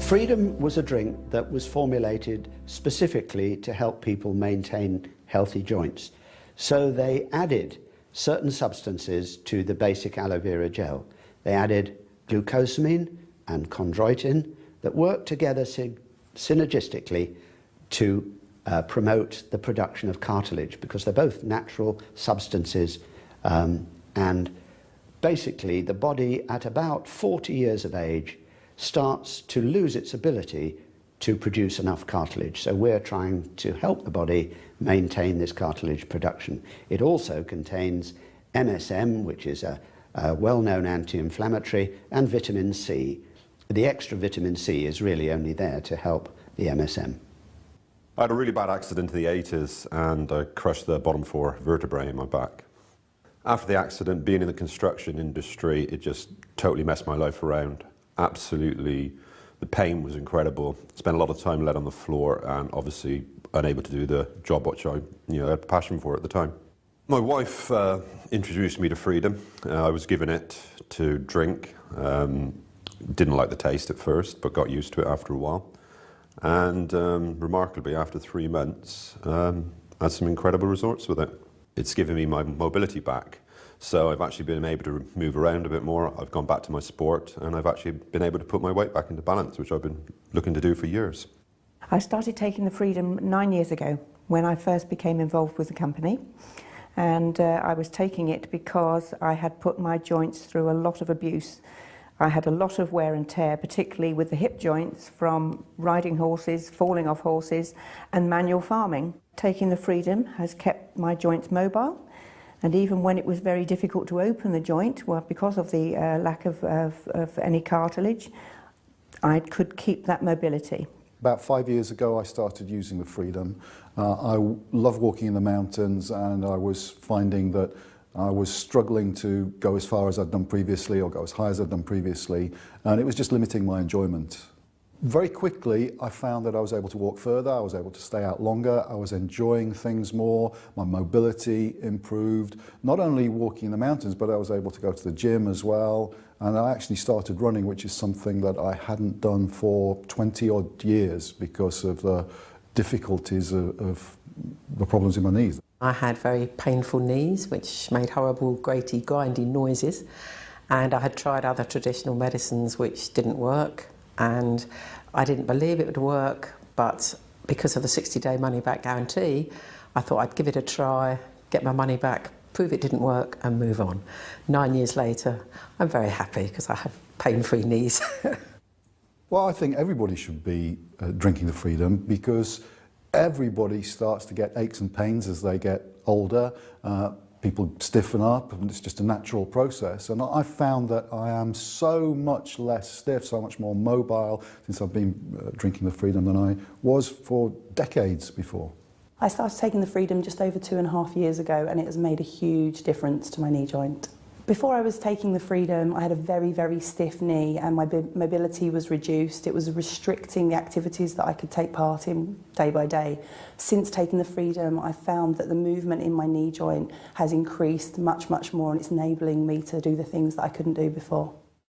Freedom was a drink that was formulated specifically to help people maintain healthy joints. So they added certain substances to the basic aloe vera gel. They added glucosamine and chondroitin that work together synergistically to promote the production of cartilage, because they're both natural substances, and basically the body at about 40 years of age starts to lose its ability to produce enough cartilage. So we're trying to help the body maintain this cartilage production. It also contains MSM, which is a well-known anti-inflammatory, and vitamin C. The extra vitamin C is really only there to help the MSM. I had a really bad accident in the 80s and I crushed the bottom 4 vertebrae in my back. After the accident, being in the construction industry, it just totally messed my life around. Absolutely, the pain was incredible. Spent a lot of time laid on the floor and obviously unable to do the job which I had a passion for at the time. My wife introduced me to Freedom. I was given it to drink. Didn't like the taste at first, but got used to it after a while. And remarkably, after 3 months, had some incredible results with it. It's given me my mobility back. So I've actually been able to move around a bit more. I've gone back to my sport and I've actually been able to put my weight back into balance, which I've been looking to do for years. I started taking the Freedom 9 years ago when I first became involved with the company. And I was taking it because I had put my joints through a lot of abuse. I had a lot of wear and tear, particularly with the hip joints from riding horses, falling off horses and manual farming. Taking the Freedom has kept my joints mobile. And even when it was very difficult to open the joint, well, because of the lack of any cartilage, I could keep that mobility. About 5 years ago, I started using the Freedom. I love walking in the mountains, and I was finding that I was struggling to go as far as I'd done previously or go as high as I'd done previously, and it was just limiting my enjoyment. Very quickly, I found that I was able to walk further, I was able to stay out longer, I was enjoying things more, my mobility improved. Not only walking in the mountains, but I was able to go to the gym as well. And I actually started running, which is something that I hadn't done for 20-odd years because of the difficulties of the problems in my knees. I had very painful knees, which made horrible, graty, grindy noises. And I had tried other traditional medicines which didn't work. And I didn't believe it would work, but because of the 60-day money-back guarantee, I thought I'd give it a try, get my money back, prove it didn't work, and move on. 9 years later, I'm very happy because I have pain-free knees. Well, I think everybody should be drinking the Freedom because everybody starts to get aches and pains as they get older. People stiffen up, and it's just a natural process. And I found that I am so much less stiff, so much more mobile since I've been drinking the Freedom than I was for decades before. I started taking the Freedom just over 2.5 years ago, and it has made a huge difference to my knee joint. Before I was taking the Freedom, I had a very, very stiff knee and my mobility was reduced. It was restricting the activities that I could take part in day by day. Since taking the Freedom, I found that the movement in my knee joint has increased much, much more, and it's enabling me to do the things that I couldn't do before.